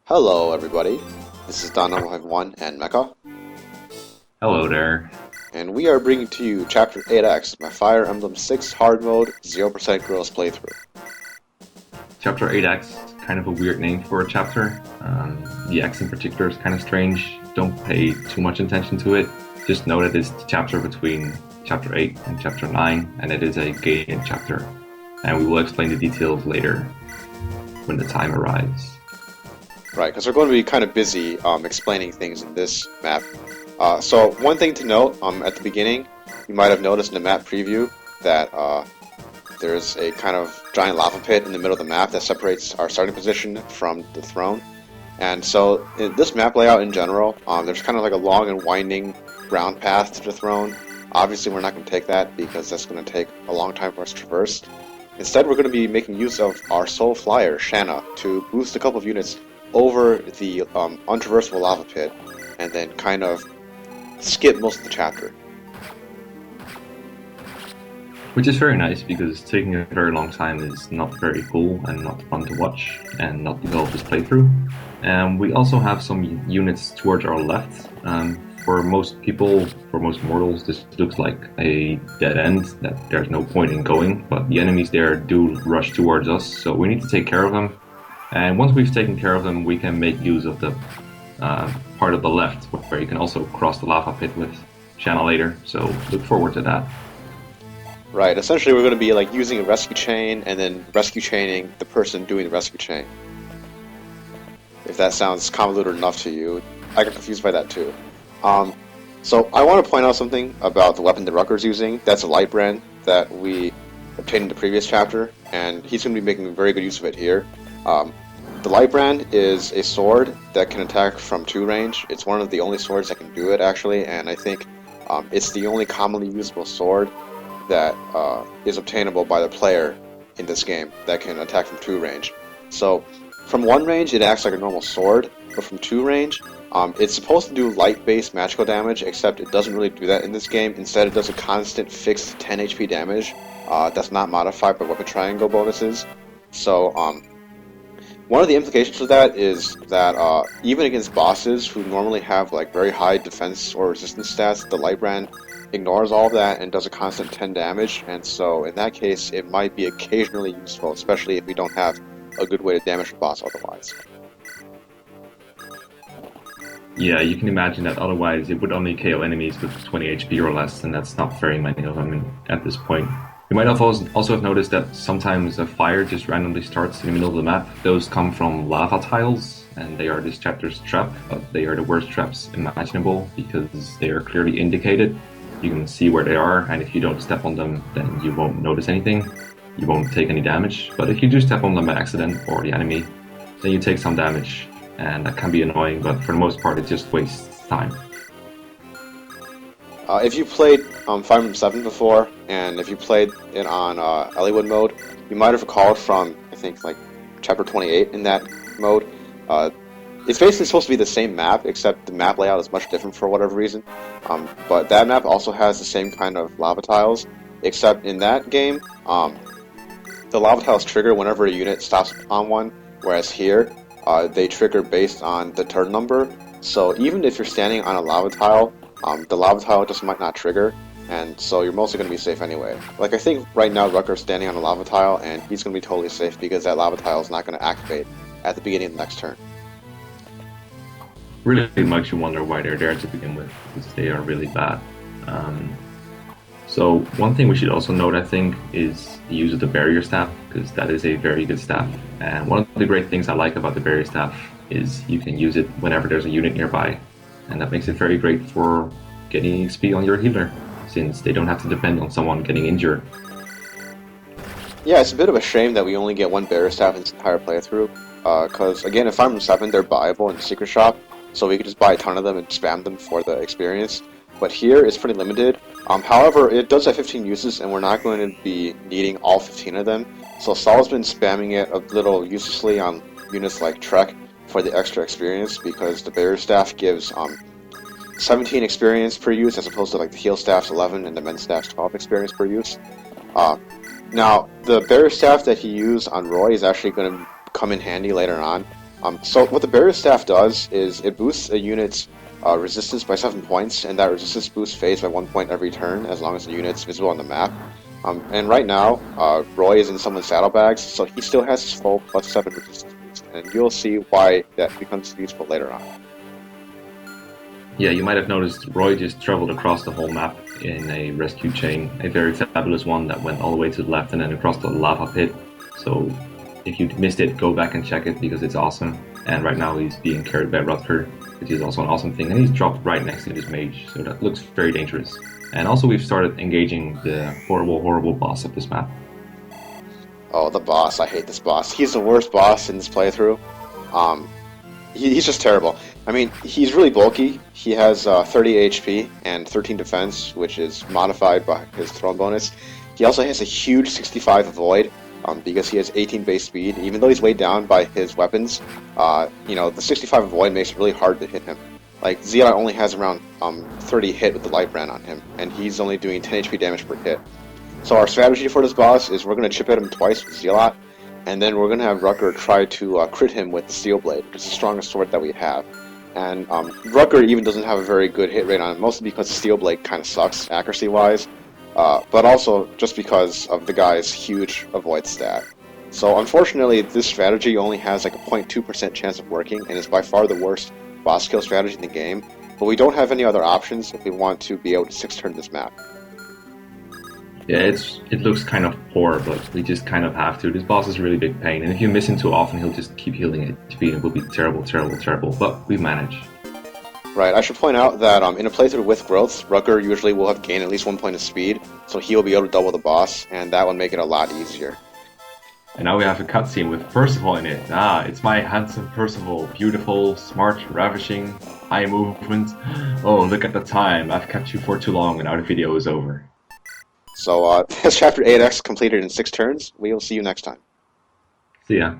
Hello, everybody. This is Durandal 1 and Mekkah, Hello there. and we are bringing to you Chapter 8X, my Fire Emblem 6 Hard Mode 0% Gross playthrough. Chapter 8X, kind of a weird name for a chapter. The X in particular is kind of strange. Don't pay too much attention to it. Just know that it's the chapter between Chapter 8 and Chapter 9, and it is a gated chapter. And we will explain the details later when the time arrives. Right, because we're going to be kind of busy explaining things in this map. So one thing to note, at the beginning, you might have noticed in the map preview that there's a kind of giant lava pit in the middle of the map that separates our starting position from the throne. And so in this map layout in general, there's kind of like a long and winding ground path to the throne. Obviously we're not going to take that because that's going to take a long time for us to traverse. Instead we're going to be making use of our soul flyer, Shanna, to boost a couple of units over the untraversable lava pit, and then kind of skip most of the chapter. Which is very nice because taking a very long time is not very cool and not fun to watch and not the goal of this playthrough. And we also have some units towards our left. For most people, for most mortals, this looks like a dead end, that there's no point in going, but the enemies there do rush towards us, so we need to take care of them. And once we've taken care of them, we can make use of the part of the left, where you can also cross the lava pit with Shanna later, so look forward to that. Right, essentially we're going to be like using a rescue chain and then rescue chaining the person doing the rescue chain. If that sounds convoluted enough to you, I get confused by that too. So I want to point out something about the weapon that Rutger's using. That's a Light Brand that we obtained in the previous chapter, and he's going to be making very good use of it here. The Light Brand is a sword that can attack from 2 range. It's one of the only swords that can do it, actually, and I think it's the only commonly usable sword that is obtainable by the player in this game that can attack from 2 range. So, from 1 range, it acts like a normal sword, but from 2 range, it's supposed to do light-based magical damage, except it doesn't really do that in this game. Instead, it does a constant fixed 10 HP damage that's not modified by weapon triangle bonuses. So, one of the implications of that is that even against bosses who normally have like very high defense or resistance stats, the Light Brand ignores all of that and does a constant 10 damage, and so in that case it might be occasionally useful, especially if we don't have a good way to damage the boss otherwise. Yeah, you can imagine that otherwise it would only KO enemies with 20 HP or less, and that's not very many of them at this point. You might have also have noticed that sometimes a fire just randomly starts in the middle of the map. Those come from lava tiles, and they are this chapter's trap, but they are the worst traps imaginable because they are clearly indicated. You can see where they are, and if you don't step on them, then you won't notice anything. You won't take any damage, but if you do step on them by accident, or the enemy, then you take some damage, and that can be annoying, but for the most part it just wastes time. If you played Fire Emblem 7 before, and if you played it on Elliewood mode, you might have recalled from, I think, like Chapter 28 in that mode. It's basically supposed to be the same map, except the map layout is much different for whatever reason. But that map also has the same kind of lava tiles, except in that game, the lava tiles trigger whenever a unit stops on one, whereas here, they trigger based on the turn number. So even if you're standing on a lava tile, the lava tile just might not trigger, and so you're mostly going to be safe anyway. Like, I think right now Rutger's standing on a lava tile, and he's going to be totally safe because that lava tile is not going to activate at the beginning of the next turn. Really makes you wonder why they're there to begin with, because they are really bad. So one thing we should also note, I think, is the use of the barrier staff, because that is a very good staff. And one of the great things I like about the barrier staff is you can use it whenever there's a unit nearby. And that makes it very great for getting XP on your healer, since they don't have to depend on someone getting injured. Yeah, it's a bit of a shame that we only get 1 barrier staff in this entire playthrough, because again, in Fire Emblem 7 they're buyable in the secret shop, so we could just buy a ton of them and spam them for the experience. But here it's pretty limited. However, it does have 15 uses, and we're not going to be needing all 15 of them, so Saul's been spamming it a little uselessly on units like Trek for the extra experience, because the barrier staff gives 17 experience per use as opposed to like the heal staff's 11 and the mend staff's 12 experience per use. Now, the barrier staff that he used on Roy is actually going to come in handy later on. So what the Barrier Staff does is it boosts a unit's resistance by 7 points, and that resistance boost fades by 1 point every turn as long as the unit's visible on the map. And right now, Roy is in someone's saddlebags, so he still has his full +7 resistance boost, and you'll see why that becomes useful later on. Yeah, you might have noticed Roy just traveled across the whole map in a rescue chain, a very fabulous one that went all the way to the left and then across the lava pit. So if you missed it, go back and check it because it's awesome. And right now he's being carried by Rutger, which is also an awesome thing, and he's dropped right next to this mage, so that looks very dangerous. And also we've started engaging the horrible boss of this map. Oh, the boss. I hate this boss. He's the worst boss in this playthrough. He's just terrible. I mean, he's really bulky. He has 30 HP and 13 defense, which is modified by his throne bonus. He also has a huge 65 avoid, because he has 18 base speed. Even though he's weighed down by his weapons, the 65 avoid makes it really hard to hit him. Like, Zealot only has around 30 hit with the Light Brand on him, and he's only doing 10 HP damage per hit. So our strategy for this boss is we're going to chip at him twice with Zealot, and then we're going to have Rutger try to crit him with the Steel Blade, which is the strongest sword that we have. And Rutger even doesn't have a very good hit rate on him, mostly because the Steel Blade kind of sucks accuracy-wise, but also just because of the guy's huge avoid stat. So unfortunately, this strategy only has like a 0.2% chance of working, and is by far the worst boss kill strategy in the game, but we don't have any other options if we want to be able to 6-turn this map. Yeah, it looks kind of poor, but we just kind of have to. This boss is a really big pain, and if you miss him too often, he'll just keep healing HP, and it will be terrible, but we manage. Right, I should point out that in a playthrough with growths, Rutger usually will have gained at least 1 point of speed, so he'll be able to double the boss, and that will make it a lot easier. And now we have a cutscene with Percival in it. It's my handsome Percival. Beautiful, smart, ravishing, high movement. Oh, look at the time. I've kept you for too long and now the video is over. So that's Chapter 8X completed in 6 turns. We will see you next time. See ya.